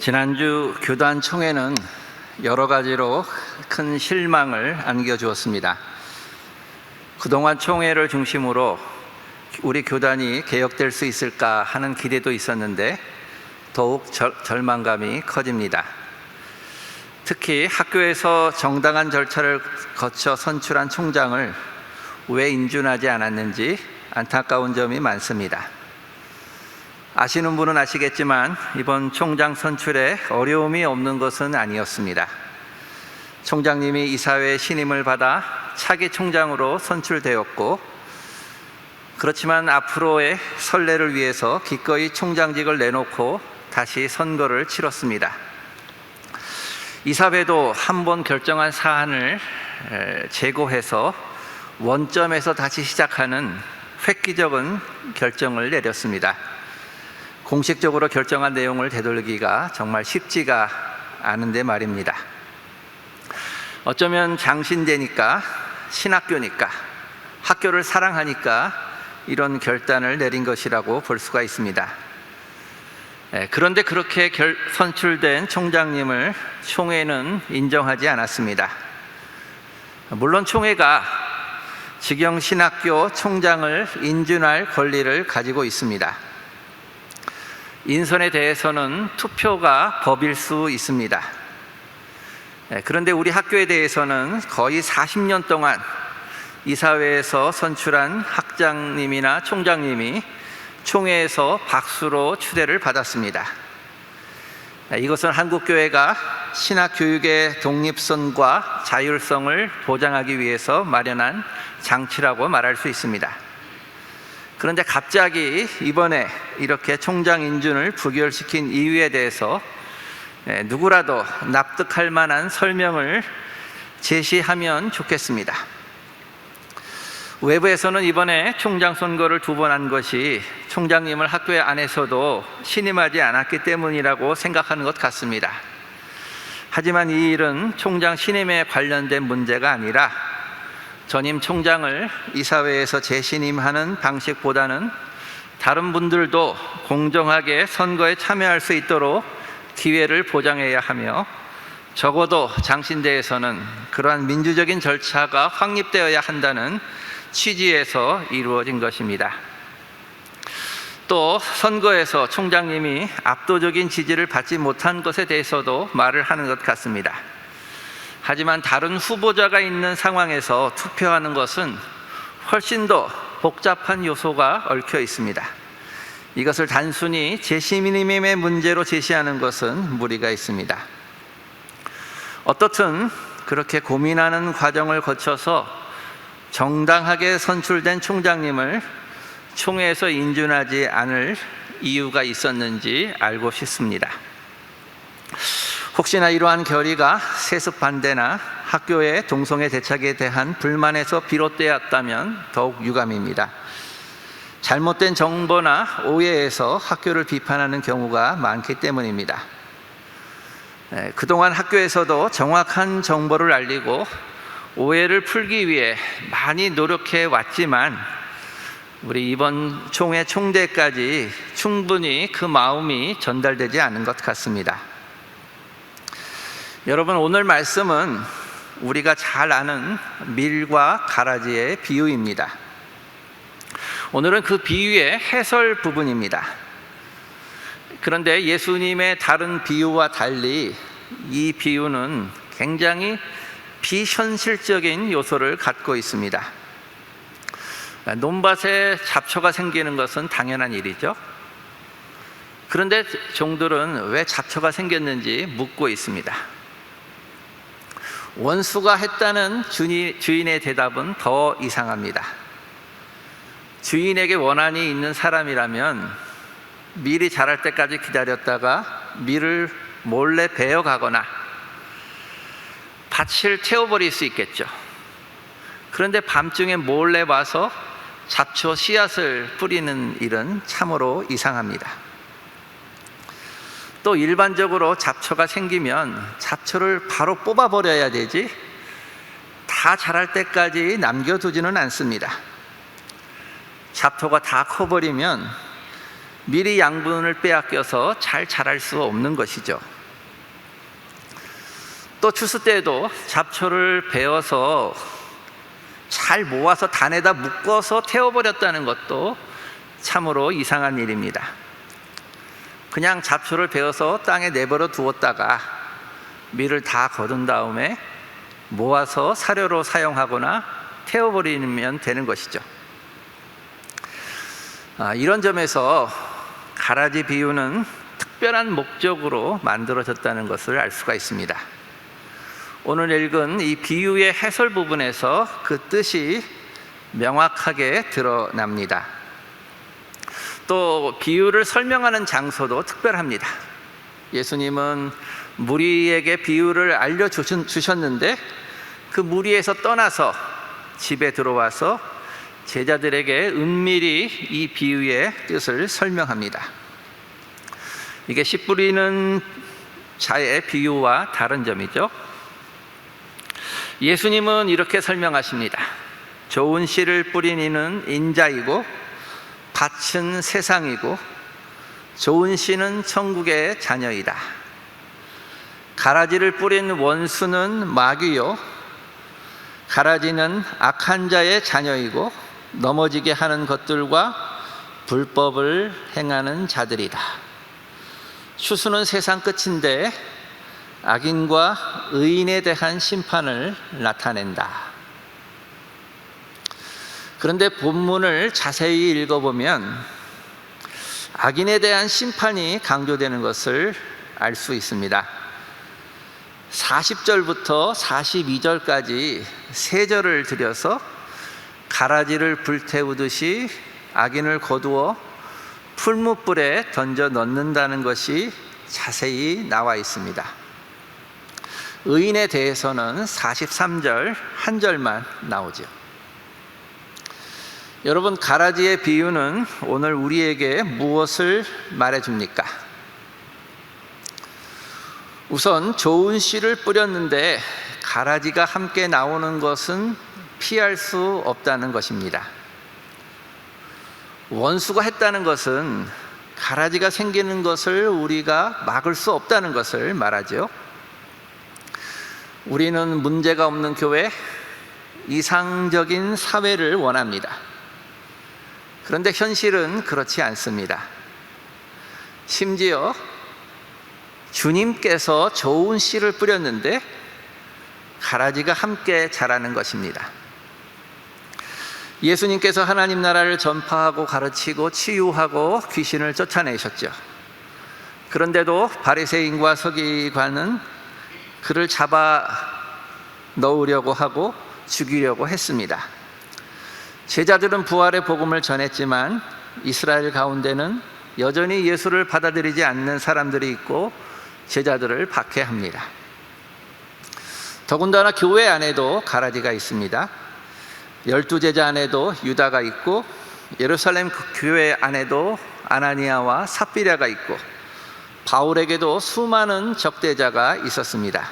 지난주 교단 총회는 여러 가지로 큰 실망을 안겨주었습니다. 그동안 총회를 중심으로 우리 교단이 개혁될 수 있을까 하는 기대도 있었는데 더욱 절망감이 커집니다. 특히 학교에서 정당한 절차를 거쳐 선출한 총장을 왜 인준하지 않았는지 안타까운 점이 많습니다. 아시는 분은 아시겠지만 이번 총장 선출에 어려움이 없는 것은 아니었습니다. 총장님이 이사회 신임을 받아 차기 총장으로 선출되었고, 그렇지만 앞으로의 선례를 위해서 기꺼이 총장직을 내놓고 다시 선거를 치렀습니다. 이사회도 한 번 결정한 사안을 재고해서 원점에서 다시 시작하는 획기적인 결정을 내렸습니다. 공식적으로 결정한 내용을 되돌리기가 정말 쉽지가 않은데 말입니다. 어쩌면 장신대니까, 신학교니까, 학교를 사랑하니까 이런 결단을 내린 것이라고 볼 수가 있습니다. 그런데 그렇게 선출된 총장님을 총회는 인정하지 않았습니다. 물론 총회가 직영신학교 총장을 인준할 권리를 가지고 있습니다. 인선에 대해서는 투표가 법일 수 있습니다. 그런데 우리 학교에 대해서는 거의 40년 동안 이사회에서 선출한 학장님이나 총장님이 총회에서 박수로 추대를 받았습니다. 이것은 한국교회가 신학교육의 독립성과 자율성을 보장하기 위해서 마련한 장치라고 말할 수 있습니다. 그런데 갑자기 이번에 이렇게 총장 인준을 부결시킨 이유에 대해서 누구라도 납득할 만한 설명을 제시하면 좋겠습니다. 외부에서는 이번에 총장 선거를 2번 한 것이 총장님을 학교의 안에서도 신임하지 않았기 때문이라고 생각하는 것 같습니다. 하지만 이 일은 총장 신임에 관련된 문제가 아니라 전임 총장을 이사회에서 재신임하는 방식보다는 다른 분들도 공정하게 선거에 참여할 수 있도록 기회를 보장해야 하며, 적어도 장신대에서는 그러한 민주적인 절차가 확립되어야 한다는 취지에서 이루어진 것입니다. 또 선거에서 총장님이 압도적인 지지를 받지 못한 것에 대해서도 말을 하는 것 같습니다. 하지만 다른 후보자가 있는 상황에서 투표하는 것은 훨씬 더 복잡한 요소가 얽혀 있습니다. 이것을 단순히 재신임의 문제로 제시하는 것은 무리가 있습니다. 어떻든 그렇게 고민하는 과정을 거쳐서 정당하게 선출된 총장님을 총회에서 인준하지 않을 이유가 있었는지 알고 싶습니다. 혹시나 이러한 결의가 세습 반대나 학교의 동성애 대책에 대한 불만에서 비롯되었다면 더욱 유감입니다. 잘못된 정보나 오해에서 학교를 비판하는 경우가 많기 때문입니다. 그동안 학교에서도 정확한 정보를 알리고 오해를 풀기 위해 많이 노력해 왔지만 우리 이번 총회 총대까지 충분히 그 마음이 전달되지 않은 것 같습니다. 여러분, 오늘 말씀은 우리가 잘 아는 밀과 가라지의 비유입니다. 오늘은 그 비유의 해설 부분입니다. 그런데 예수님의 다른 비유와 달리 이 비유는 굉장히 비현실적인 요소를 갖고 있습니다. 논밭에 잡초가 생기는 것은 당연한 일이죠. 그런데 종들은 왜 잡초가 생겼는지 묻고 있습니다. 원수가 했다는 주인의 대답은 더 이상합니다. 주인에게 원한이 있는 사람이라면 밀이 자랄 때까지 기다렸다가 밀을 몰래 베어가거나 밭을 태워버릴 수 있겠죠. 그런데 밤중에 몰래 와서 잡초 씨앗을 뿌리는 일은 참으로 이상합니다. 또 일반적으로 잡초가 생기면 잡초를 바로 뽑아버려야 되지 다 자랄 때까지 남겨두지는 않습니다. 잡초가 다 커버리면 미리 양분을 빼앗겨서 잘 자랄 수 없는 것이죠. 또 추수 때에도 잡초를 베어서 잘 모아서 단에다 묶어서 태워버렸다는 것도 참으로 이상한 일입니다. 그냥 잡초를 베어서 땅에 내버려 두었다가 밀을 다 거둔 다음에 모아서 사료로 사용하거나 태워버리면 되는 것이죠. 이런 점에서 가라지 비유는 특별한 목적으로 만들어졌다는 것을 알 수가 있습니다. 오늘 읽은 이 비유의 해설 부분에서 그 뜻이 명확하게 드러납니다. 또 비유를 설명하는 장소도 특별합니다. 예수님은 무리에게 비유를 알려주셨는데 그 무리에서 떠나서 집에 들어와서 제자들에게 은밀히 이 비유의 뜻을 설명합니다. 이게 씨 뿌리는 자의 비유와 다른 점이죠. 예수님은 이렇게 설명하십니다. 좋은 씨를 뿌린 이는 인자이고 밭은 세상이고 좋은 씨는 천국의 자녀이다. 가라지를 뿌린 원수는 마귀요 가라지는 악한 자의 자녀이고 넘어지게 하는 것들과 불법을 행하는 자들이다. 추수는 세상 끝인데 악인과 의인에 대한 심판을 나타낸다. 그런데 본문을 자세히 읽어보면 악인에 대한 심판이 강조되는 것을 알 수 있습니다. 40절부터 42절까지 세 절을 들여서 가라지를 불태우듯이 악인을 거두어 풀무불에 던져 넣는다는 것이 자세히 나와 있습니다. 의인에 대해서는 43절 한 절만 나오죠. 여러분, 가라지의 비유는 오늘 우리에게 무엇을 말해줍니까? 우선 좋은 씨를 뿌렸는데 가라지가 함께 나오는 것은 피할 수 없다는 것입니다. 원수가 했다는 것은 가라지가 생기는 것을 우리가 막을 수 없다는 것을 말하죠. 우리는 문제가 없는 교회, 이상적인 사회를 원합니다. 그런데 현실은 그렇지 않습니다. 심지어 주님께서 좋은 씨를 뿌렸는데 가라지가 함께 자라는 것입니다. 예수님께서 하나님 나라를 전파하고 가르치고 치유하고 귀신을 쫓아내셨죠. 그런데도 바리새인과 서기관은 그를 잡아 넣으려고 하고 죽이려고 했습니다. 제자들은 부활의 복음을 전했지만 이스라엘 가운데는 여전히 예수를 받아들이지 않는 사람들이 있고 제자들을 박해합니다. 더군다나 교회 안에도 가라지가 있습니다. 12제자 안에도 유다가 있고 예루살렘 교회 안에도 아나니아와 삽비라가 있고 바울에게도 수많은 적대자가 있었습니다.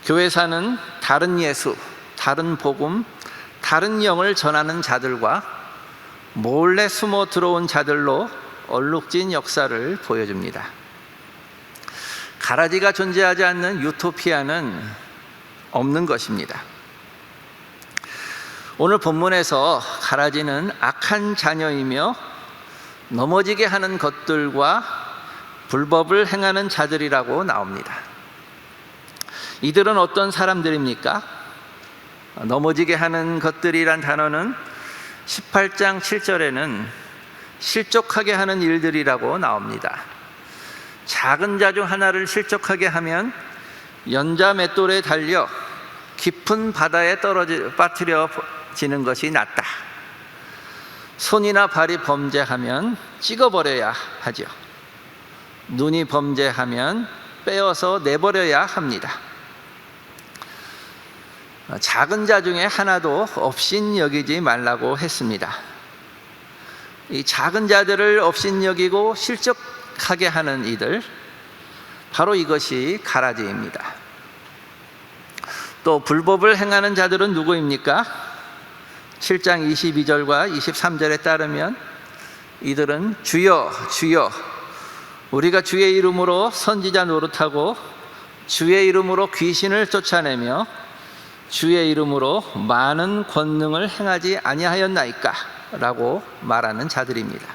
교회사는 다른 예수, 다른 복음, 다른 영을 전하는 자들과 몰래 숨어 들어온 자들로 얼룩진 역사를 보여줍니다. 가라지가 존재하지 않는 유토피아는 없는 것입니다. 오늘 본문에서 가라지는 악한 자녀이며 넘어지게 하는 것들과 불법을 행하는 자들이라고 나옵니다. 이들은 어떤 사람들입니까? 넘어지게 하는 것들이란 단어는 18장 7절에는 실족하게 하는 일들이라고 나옵니다. 작은 자 중 하나를 실족하게 하면 연자 맷돌에 달려 깊은 바다에 빠뜨려지는 것이 낫다. 손이나 발이 범죄하면 찍어버려야 하죠. 눈이 범죄하면 빼어서 내버려야 합니다. 작은 자 중에 하나도 업신여기지 말라고 했습니다. 이 작은 자들을 업신여기고 실족하게 하는 이들, 바로 이것이 가라지입니다. 또 불법을 행하는 자들은 누구입니까? 7장 22절과 23절에 따르면 이들은 주여 주여 우리가 주의 이름으로 선지자 노릇하고 주의 이름으로 귀신을 쫓아내며 주의 이름으로 많은 권능을 행하지 아니하였나이까? 라고 말하는 자들입니다.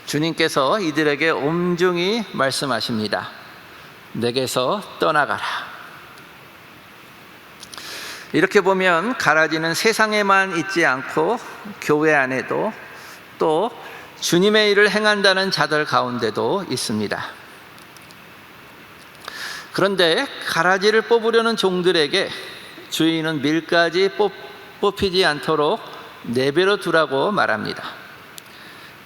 주님께서 이들에게 엄중히 말씀하십니다. 내게서 떠나가라. 이렇게 보면 가라지는 세상에만 있지 않고 교회 안에도 또 주님의 일을 행한다는 자들 가운데도 있습니다. 그런데 가라지를 뽑으려는 종들에게 주인은 밀까지 뽑히지 않도록 내버려 두라고 말합니다.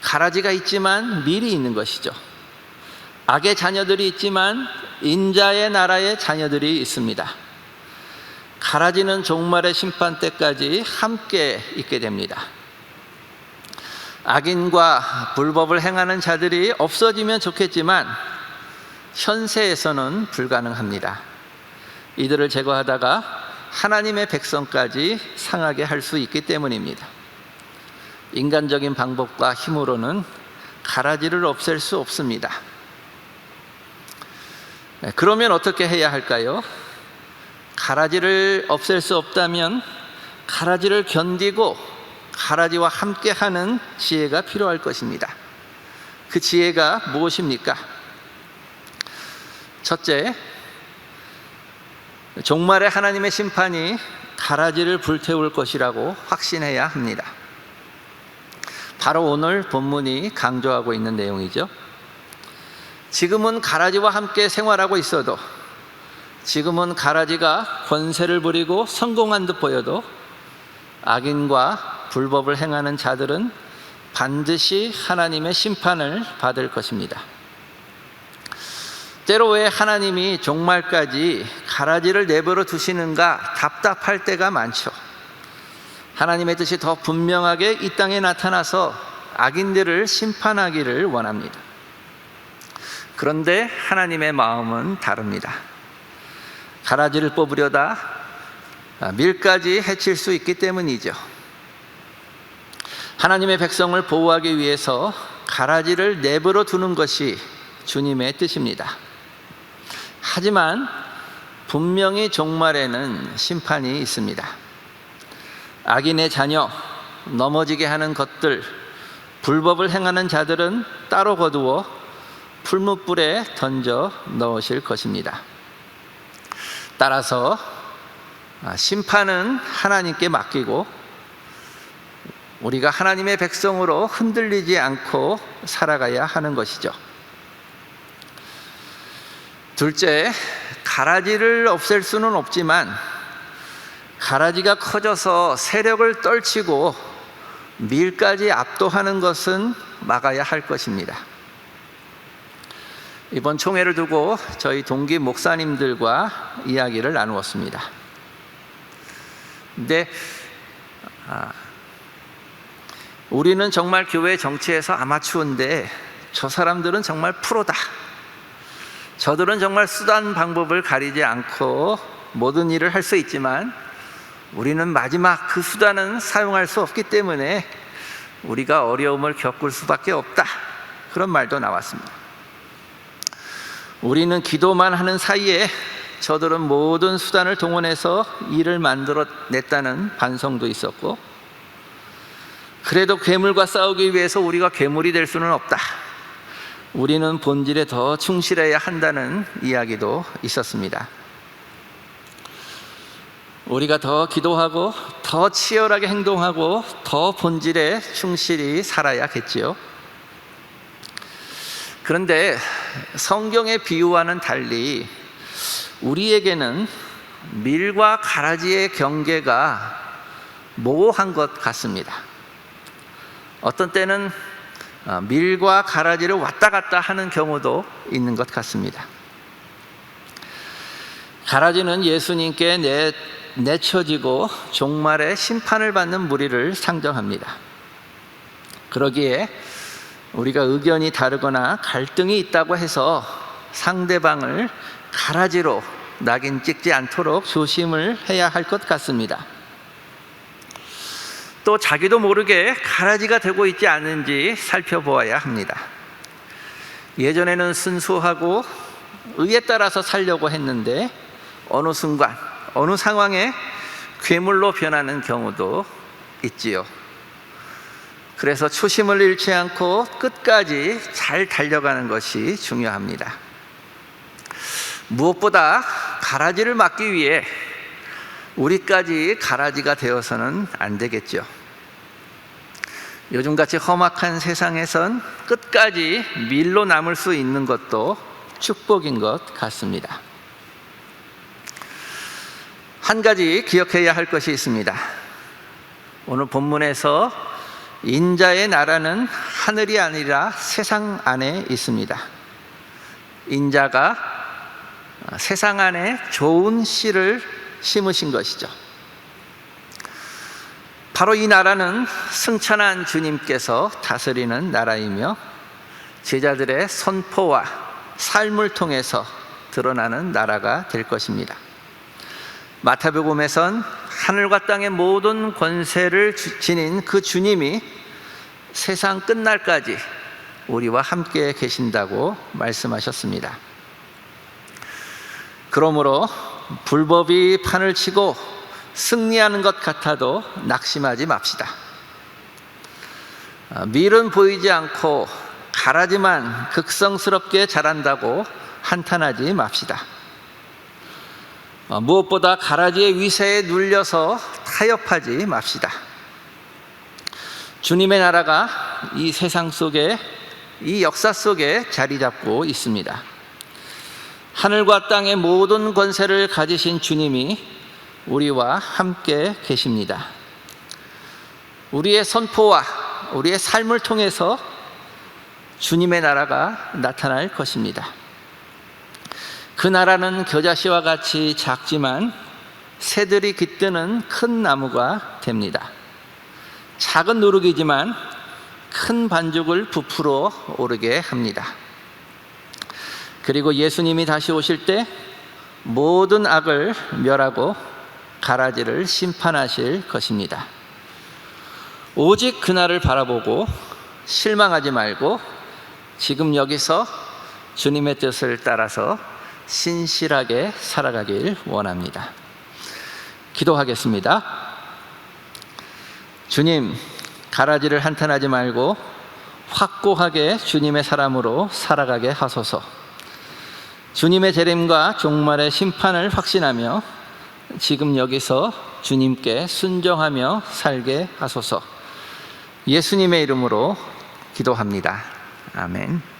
가라지가 있지만 밀이 있는 것이죠. 악의 자녀들이 있지만 인자의 나라의 자녀들이 있습니다. 가라지는 종말의 심판 때까지 함께 있게 됩니다. 악인과 불법을 행하는 자들이 없어지면 좋겠지만 현세에서는 불가능합니다. 이들을 제거하다가 하나님의 백성까지 상하게 할 수 있기 때문입니다. 인간적인 방법과 힘으로는 가라지를 없앨 수 없습니다. 그러면 어떻게 해야 할까요? 가라지를 없앨 수 없다면 가라지를 견디고 가라지와 함께하는 지혜가 필요할 것입니다. 그 지혜가 무엇입니까? 첫째, 종말의 하나님의 심판이 가라지를 불태울 것이라고 확신해야 합니다. 바로 오늘 본문이 강조하고 있는 내용이죠. 지금은 가라지와 함께 생활하고 있어도, 지금은 가라지가 권세를 부리고 성공한 듯 보여도 악인과 불법을 행하는 자들은 반드시 하나님의 심판을 받을 것입니다. 때로 왜 하나님이 종말까지 가라지를 내버려 두시는가 답답할 때가 많죠. 하나님의 뜻이 더 분명하게 이 땅에 나타나서 악인들을 심판하기를 원합니다. 그런데 하나님의 마음은 다릅니다. 가라지를 뽑으려다 밀까지 해칠 수 있기 때문이죠. 하나님의 백성을 보호하기 위해서 가라지를 내버려 두는 것이 주님의 뜻입니다. 하지만 분명히 종말에는 심판이 있습니다. 악인의 자녀, 넘어지게 하는 것들, 불법을 행하는 자들은 따로 거두어 풀무불에 던져 넣으실 것입니다. 따라서 심판은 하나님께 맡기고 우리가 하나님의 백성으로 흔들리지 않고 살아가야 하는 것이죠. 둘째, 가라지를 없앨 수는 없지만 가라지가 커져서 세력을 떨치고 밀까지 압도하는 것은 막아야 할 것입니다. 이번 총회를 두고 저희 동기 목사님들과 이야기를 나누었습니다. 근데 우리는 정말 교회 정치에서 아마추어인데 저 사람들은 정말 프로다. 저들은 정말 수단 방법을 가리지 않고 모든 일을 할 수 있지만 우리는 마지막 그 수단은 사용할 수 없기 때문에 우리가 어려움을 겪을 수밖에 없다. 그런 말도 나왔습니다. 우리는 기도만 하는 사이에 저들은 모든 수단을 동원해서 일을 만들어냈다는 반성도 있었고, 그래도 괴물과 싸우기 위해서 우리가 괴물이 될 수는 없다. 우리는 본질에 더 충실해야 한다는 이야기도 있었습니다. 우리가 더 기도하고 더 치열하게 행동하고 더 본질에 충실히 살아야겠지요. 그런데 성경의 비유와는 달리 우리에게는 밀과 가라지의 경계가 모호한 것 같습니다. 어떤 때는 밀과 가라지를 왔다 갔다 하는 경우도 있는 것 같습니다. 가라지는 예수님께 내쳐지고 종말의 심판을 받는 무리를 상정합니다. 그러기에 우리가 의견이 다르거나 갈등이 있다고 해서 상대방을 가라지로 낙인 찍지 않도록 조심을 해야 할 것 같습니다. 또 자기도 모르게 가라지가 되고 있지 않은지 살펴보아야 합니다. 예전에는 순수하고 의에 따라서 살려고 했는데 어느 순간 어느 상황에 괴물로 변하는 경우도 있지요. 그래서 초심을 잃지 않고 끝까지 잘 달려가는 것이 중요합니다. 무엇보다 가라지를 막기 위해 우리까지 가라지가 되어서는 안 되겠죠. 요즘같이 험악한 세상에선 끝까지 밀로 남을 수 있는 것도 축복인 것 같습니다. 한 가지 기억해야 할 것이 있습니다. 오늘 본문에서 인자의 나라는 하늘이 아니라 세상 안에 있습니다. 인자가 세상 안에 좋은 씨를 심으신 것이죠. 바로 이 나라는 승천한 주님께서 다스리는 나라이며 제자들의 선포와 삶을 통해서 드러나는 나라가 될 것입니다. 마태복음에선 하늘과 땅의 모든 권세를 지닌 그 주님이 세상 끝날까지 우리와 함께 계신다고 말씀하셨습니다. 그러므로 불법이 판을 치고 승리하는 것 같아도 낙심하지 맙시다. 밀은 보이지 않고 가라지만 극성스럽게 자란다고 한탄하지 맙시다. 무엇보다 가라지의 위세에 눌려서 타협하지 맙시다. 주님의 나라가 이 세상 속에, 이 역사 속에 자리 잡고 있습니다. 하늘과 땅의 모든 권세를 가지신 주님이 우리와 함께 계십니다. 우리의 선포와 우리의 삶을 통해서 주님의 나라가 나타날 것입니다. 그 나라는 겨자씨와 같이 작지만 새들이 깃드는 큰 나무가 됩니다. 작은 누룩이지만 큰 반죽을 부풀어 오르게 합니다. 그리고 예수님이 다시 오실 때 모든 악을 멸하고 가라지를 심판하실 것입니다. 오직 그날을 바라보고 실망하지 말고 지금 여기서 주님의 뜻을 따라서 신실하게 살아가길 원합니다. 기도하겠습니다. 주님, 가라지를 한탄하지 말고 확고하게 주님의 사람으로 살아가게 하소서. 주님의 재림과 종말의 심판을 확신하며 지금 여기서 주님께 순종하며 살게 하소서. 예수님의 이름으로 기도합니다. 아멘.